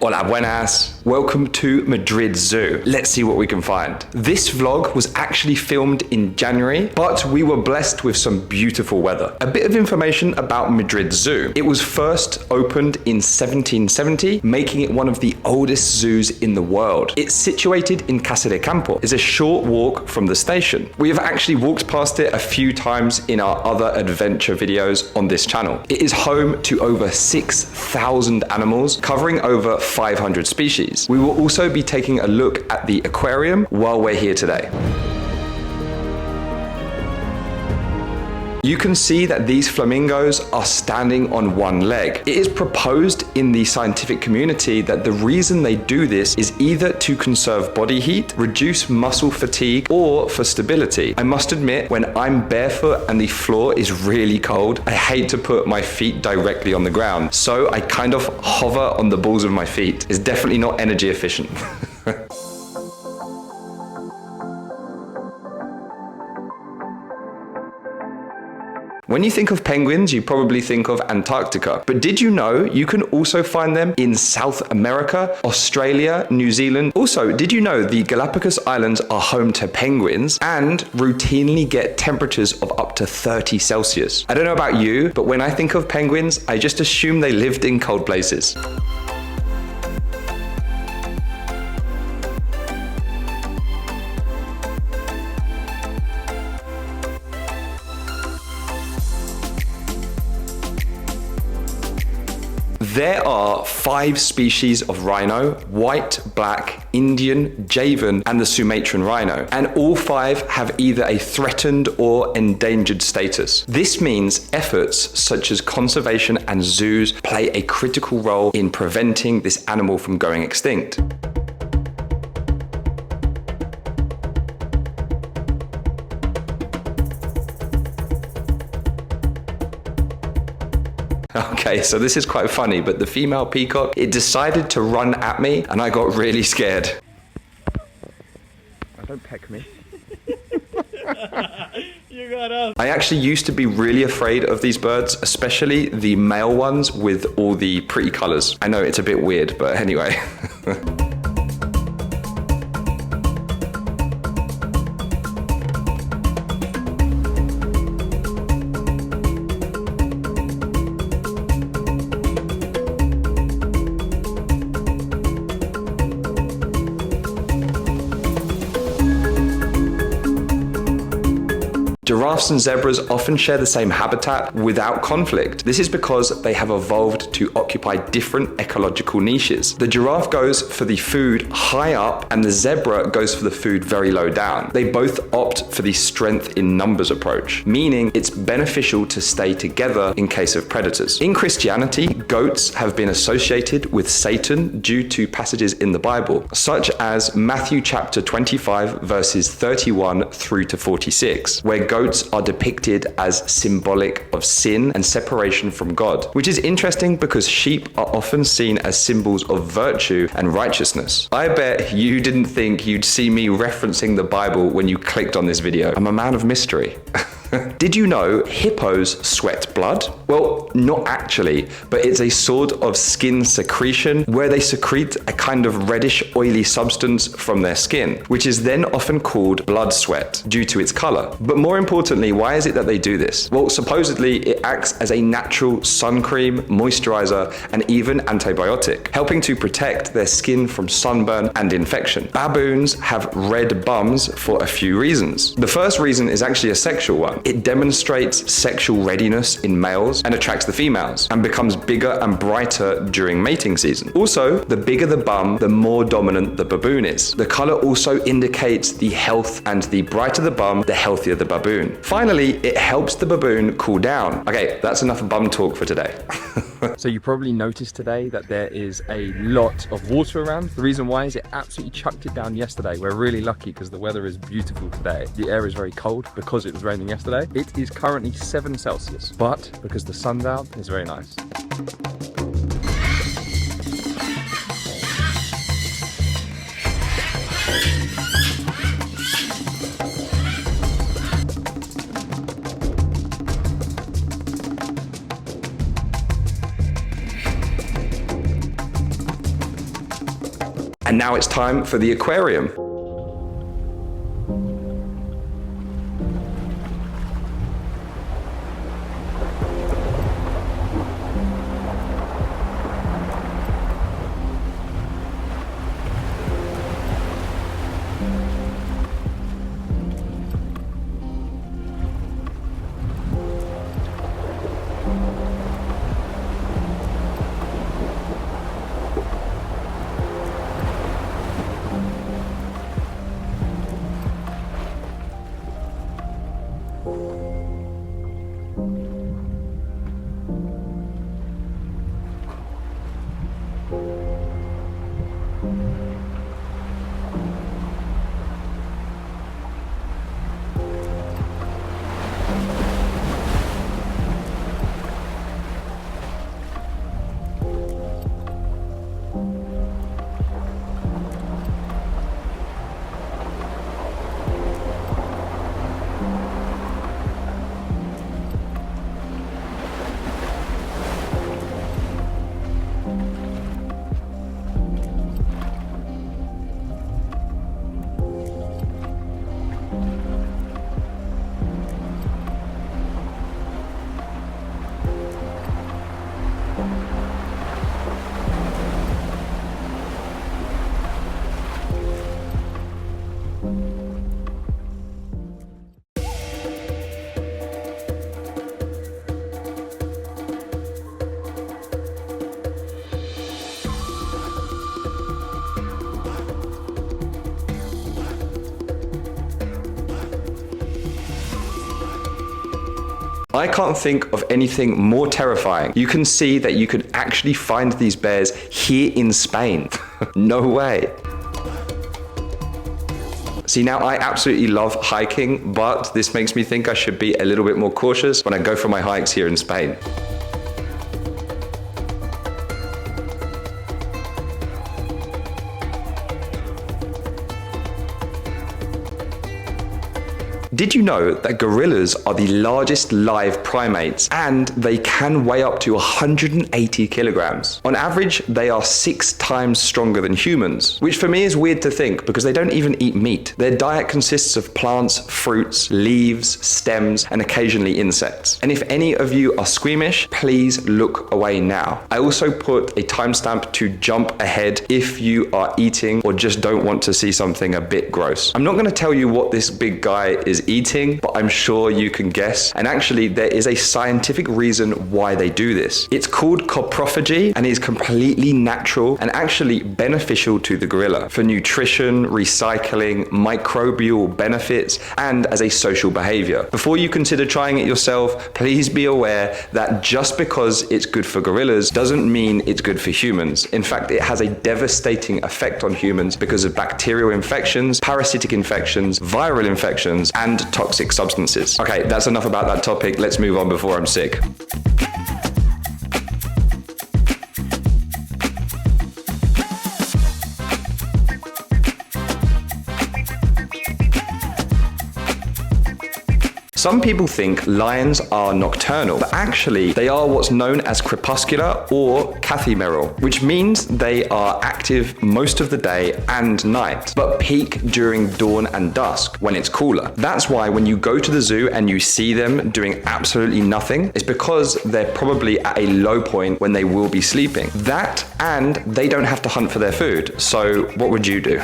Hola Buenas. Welcome to Madrid Zoo. Let's see what we can find. This vlog was actually filmed in January, but we were blessed with some beautiful weather. A bit of information about Madrid Zoo. It was first opened in 1770, making it one of the oldest zoos in the world. It's situated in Casa de Campo. It's a short walk from the station. We have actually walked past it a few times in our other adventure videos on this channel. It is home to over 6,000 animals, covering over 500 species. We will also be taking a look at the aquarium while we're here today. You can see that these flamingos are standing on one leg. It is proposed in the scientific community that the reason they do this is either to conserve body heat, reduce muscle fatigue, or for stability. I must admit, when I'm barefoot and the floor is really cold, I hate to put my feet directly on the ground, so I kind of hover on the balls of my feet. It's definitely not energy efficient. When you think of penguins, you probably think of Antarctica. But did you know you can also find them in South America, Australia, New Zealand? Also, did you know the Galapagos Islands are home to penguins and routinely get temperatures of up to 30 Celsius? I don't know about you, but when I think of penguins, I just assume they lived in cold places. There are 5 species of rhino: white, black, Indian, Javan, and the Sumatran rhino. And all 5 have either a threatened or endangered status. This means efforts such as conservation and zoos play a critical role in preventing this animal from going extinct. Okay, so this is quite funny, but the female peacock, it decided to run at me and I got really scared. Don't peck me. You got up. I actually used to be really afraid of these birds, especially the male ones with all the pretty colors. I know it's a bit weird, but anyway. Giraffes and zebras often share the same habitat without conflict. This is because they have evolved to occupy different ecological niches. The giraffe goes for the food high up and the zebra goes for the food very low down. They both opt for the strength in numbers approach, meaning it's beneficial to stay together in case of predators. In Christianity, goats have been associated with Satan due to passages in the Bible, such as Matthew chapter 25 verses 31 through to 46, where goats are depicted as symbolic of sin and separation from God, which is interesting because sheep are often seen as symbols of virtue and righteousness. I bet you didn't think you'd see me referencing the Bible when you clicked on this video. I'm a man of mystery. Did you know hippos sweat blood? Well, not actually, but it's a sort of skin secretion where they secrete a kind of reddish oily substance from their skin, which is then often called blood sweat due to its color. But more importantly, why is it that they do this? Well, supposedly it acts as a natural sun cream, moisturizer, and even antibiotic, helping to protect their skin from sunburn and infection. Baboons have red bums for a few reasons. The first reason is actually a sexual one. It demonstrates sexual readiness in males and attracts the females, and becomes bigger and brighter during mating season. Also, the bigger the bum, the more dominant the baboon is. The color also indicates the health, and the brighter the bum, the healthier the baboon. Finally, it helps the baboon cool down. Okay, that's enough bum talk for today. So you probably noticed today that there is a lot of water around. The reason why is it absolutely chucked it down yesterday. We're really lucky because the weather is beautiful today. The air is very cold because it was raining yesterday. It is currently 7 Celsius, but because the sun's out, it's very nice. And now it's time for the aquarium. I can't think of anything more terrifying. You can see that you could actually find these bears here in Spain. No way. See, now I absolutely love hiking, but this makes me think I should be a little bit more cautious when I go for my hikes here in Spain. Did you know that gorillas are the largest live primates and they can weigh up to 180 kilograms? On average, they are 6 times stronger than humans, which for me is weird to think because they don't even eat meat. Their diet consists of plants, fruits, leaves, stems, and occasionally insects. And if any of you are squeamish, please look away now. I also put a timestamp to jump ahead if you are eating or just don't want to see something a bit gross. I'm not going to tell you what this big guy is eating, but I'm sure you can guess. And actually, there is a scientific reason why they do this. It's called coprophagy and is completely natural and actually beneficial to the gorilla for nutrition, recycling, microbial benefits, and as a social behavior. Before you consider trying it yourself, please be aware that just because it's good for gorillas doesn't mean it's good for humans. In fact, it has a devastating effect on humans because of bacterial infections, parasitic infections, viral infections, and toxic substances. Okay, that's enough about that topic. Let's move on before I'm sick. Some people think lions are nocturnal, but actually they are what's known as crepuscular or cathymeral, which means they are active most of the day and night, but peak during dawn and dusk when it's cooler. That's why when you go to the zoo and you see them doing absolutely nothing, it's because they're probably at a low point when they will be sleeping. That, and they don't have to hunt for their food. So what would you do?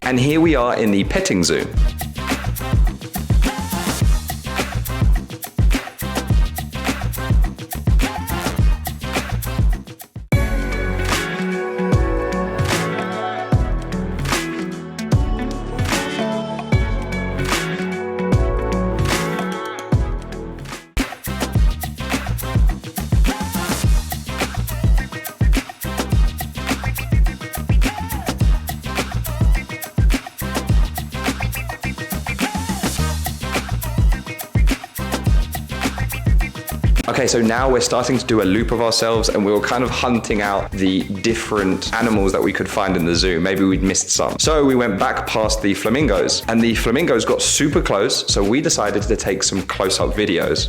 And here we are in the petting zoo. Okay, so now we're starting to do a loop of ourselves and we were kind of hunting out the different animals that we could find in the zoo. Maybe we'd missed some. So we went back past the flamingos and the flamingos got super close. So we decided to take some close-up videos.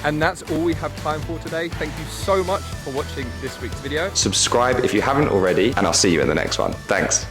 And that's all we have time for today. Thank you so much for watching this week's video. Subscribe if you haven't already, and I'll see you in the next one. Thanks.